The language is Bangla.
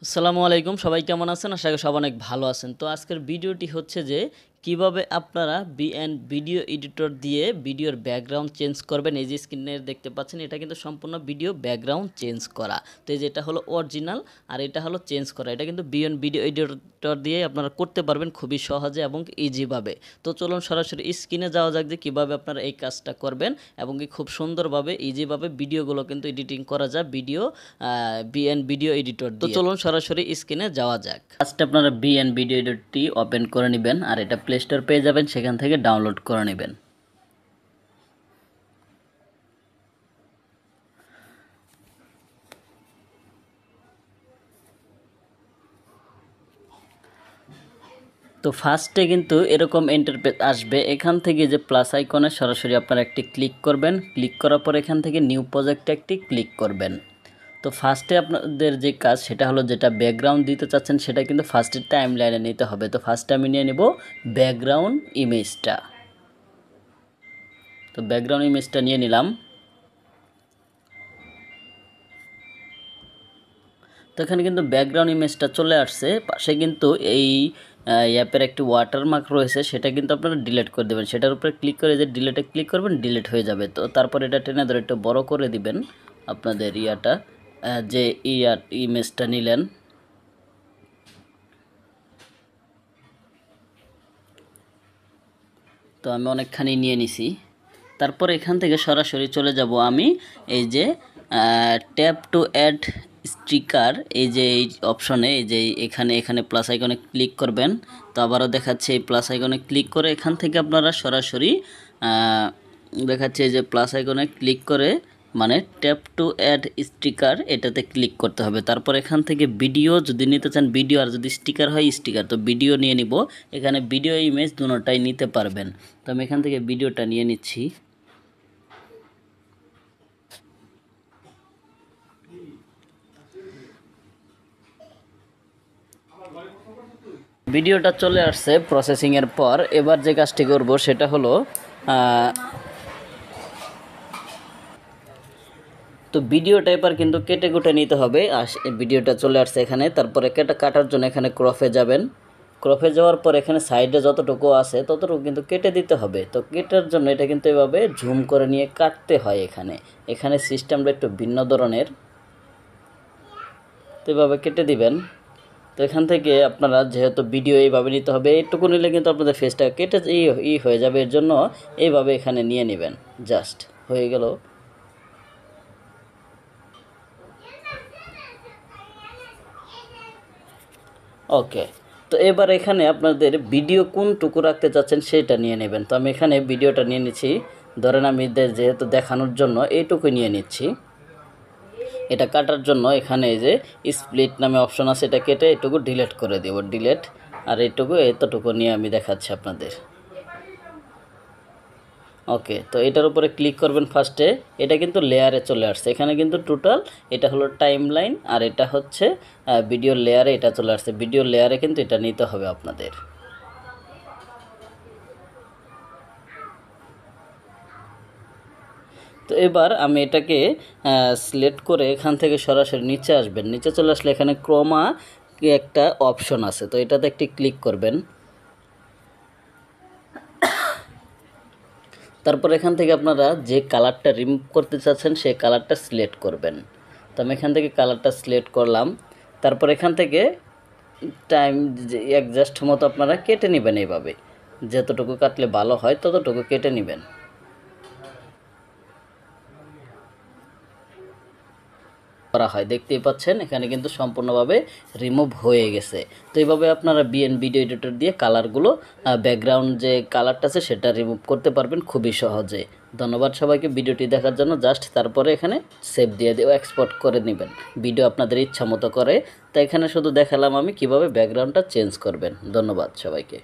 আসসালামু আলাইকুম, সবাই কেমন আছেন? আশা করি সবাই অনেক ভালো আছেন। তো আজকের ভিডিওটি হচ্ছে যে কিভাবে আপনারা ভিডিও এডিটর দিয়ে ভিডিওর ব্যাকগ্রাউন্ড চেঞ্জ করবেন। এই যে স্ক্রিনে দেখতে পাচ্ছেন, এটা কিন্তু সম্পূর্ণ ভিডিও ব্যাকগ্রাউন্ড চেঞ্জ করা। তো এই যে এটা হলো অরিজিনাল আর এটা হলো চেঞ্জ করা। এটা কিন্তু ভিডিও এডিটর দিয়ে আপনারা করতে পারবেন খুবই সহজে এবং ইজিভাবে। তো চলুন সরাসরি স্ক্রিনে যাওয়া যাক যে কীভাবে আপনারা এই কাজটা করবেন এবং কি খুব সুন্দরভাবে ইজিভাবে ভিডিওগুলো কিন্তু এডিটিং করা যায় ভিডিও এডিটর দিয়ে। তো চলুন সরাসরি স্ক্রিনে যাওয়া যাক। ফার্স্ট আপনারা ভিডিও এডিটরটি ওপেন করে নেবেন আর এটা প্লে স্টোর পেয়ে যাবেন, সেখান থেকে ডাউনলোড করে নেবেন। তো ফার্স্টে কিন্তু এরকম ইন্টারফেস আসবে। এখান থেকে যে প্লাস আইকনে সরাসরি আপনারা একটি ক্লিক করবেন। ক্লিক করার পর এখান থেকে নিউ প্রজেক্টে একটি ক্লিক করবেন। তো ফার্স্টে আপনাদের যে কাজ সেটা হলো, যেটা ব্যাকগ্রাউন্ড দিতে চাচ্ছেন সেটা কিন্তু ফার্স্টে টাইম লাইনে নিতে হবে। তো ফার্স্টে আমি নিয়ে নেব ব্যাকগ্রাউন্ড ইমেজটা। তো ব্যাকগ্রাউন্ড ইমেজটা নিয়ে নিলাম। তো এখানে কিন্তু ব্যাকগ্রাউন্ড ইমেজটা চলে আসছে। পাশে কিন্তু এই অ্যাপের একটি ওয়াটারমার্ক রয়েছে, সেটা কিন্তু আপনারা ডিলিট করে দেবেন। সেটার উপরে ক্লিক করে যে ডিলিটে ক্লিক করবেন, ডিলিট হয়ে যাবে। তো তারপর এটা টেনে ধরে একটু বড় করে দিবেন আপনাদের যে ইমেজটা নিলেন। তো আমি অনেকখানি নিয়ে নিছি। তারপর এখান থেকে সরাসরি চলে যাব আমি এই যে ট্যাপ টু অ্যাড স্টিকার, এই যে এই অপশনে, এই যে এখানে প্লাস আইকনে ক্লিক করবেন। তো আবারও দেখাচ্ছে এই প্লাস আইকনে ক্লিক করে এখান থেকে আপনারা সরাসরি দেখাচ্ছে যে প্লাস আইকনে ক্লিক করে মানে ট্যাপ টু অ্যাড স্টিকার, এটাতে ক্লিক করতে হবে। তারপর এখান থেকে ভিডিও যদি নিতে চান ভিডিও, আর যদি স্টিকার হয় স্টিকার। তো ভিডিও নিয়ে নিব। এখানে ভিডিও ইমেজ দুটোটাই নিতে পারবেন। তো আমি এখান থেকে ভিডিওটা নিয়ে নিচ্ছি। ভিডিওটা চলে আসছে প্রসেসিংয়ের পর। এবার যে কাজটি করব সেটা হলো, তো ভিডিওটা এবার কিন্তু কেটে কুটে নিতে হবে। আর ভিডিওটা চলে আসছে এখানে। তারপরে কাটার জন্য এখানে ক্রপে যাবেন। ক্রপে যাওয়ার পর এখানে সাইডে যতটুকু আছে ততটুকু কিন্তু কেটে দিতে হবে। তো কেটার জন্য এটা কিন্তু এভাবে ঝুম করে নিয়ে কাটতে হয়। এখানে সিস্টেমটা একটু ভিন্ন ধরনের। তো এভাবে কেটে দিবেন। তো এখান থেকে আপনারা যেহেতু ভিডিও এইভাবে নিতে হবে, এইটুকু নিলে কিন্তু আপনাদের ফেসটা কেটে হয়ে যাবে। এর জন্য এইভাবে এখানে নিয়ে নেবেন। জাস্ট হয়ে গেল। ওকে। তো এবার এখানে আপনাদের ভিডিও কোনটুকু রাখতে চাচ্ছেন সেটা নিয়ে নেবেন। তো আমি এখানে ভিডিওটা নিয়ে নিচ্ছি। ধরেন আমি যেহেতু দেখানোর জন্য এইটুকু নিয়ে নিচ্ছি। এটা কাটার জন্য এখানে এই যে স্প্লিট নামে অপশন আছে, এটা কেটে এটুকু ডিলিট করে দেব। ডিলিট। আর এতটুকু নিয়ে আমি দেখাচ্ছি আপনাদের। ওকে। তো এটার উপরে ক্লিক করবেন ফার্স্টে। এটা কিন্তু লেয়ারে চলে আসছে। এখানে কিন্তু টোটাল এটা হলো টাইম লাইন আর এটা হচ্ছে ভিডিও লেয়ারে এটা চলে আসছে। ভিডিও লেয়ারে কিন্তু এটা নিতে হবে আপনাদের। তো এবার আমি এটাকে সিলেক্ট করে এখান থেকে সরাসরি নিচে আসবেন। নিচে চলে আসলে এখানে ক্রোমা একটা অপশন আছে, তো এটাতে একটি ক্লিক করবেন। তারপর এখান থেকে আপনারা যে কালারটা রিমুভ করতে চাচ্ছেন সেই কালারটা সিলেক্ট করবেন। তো আমি এখান থেকে কালারটা সিলেক্ট করলাম। তারপর এখান থেকে টাইম অ্যাডজাস্ট মতো আপনারা কেটে নেবেন। এইভাবে যতটুকু কাটলে ভালো হয় ততটুকু কেটে নেবেন। করা হয় দেখতেই পাচ্ছেন, এখানে কিন্তু সম্পূর্ণভাবে রিমুভ হয়ে গেছে। তো এইভাবে আপনারা ভিডিও এডিটর দিয়ে কালারগুলো ব্যাকগ্রাউন্ড যে কালারটা আছে সেটা রিমুভ করতে পারবেন খুবই সহজে। ধন্যবাদ সবাইকে ভিডিওটি দেখার জন্য। জাস্ট তারপরে এখানে সেভ দিয়ে এক্সপোর্ট করে নেবেন ভিডিও আপনাদের ইচ্ছা মতো করে। তো এখানে শুধু দেখালাম আমি কিভাবে ব্যাকগ্রাউন্ডটা চেঞ্জ করবেন। ধন্যবাদ সবাইকে।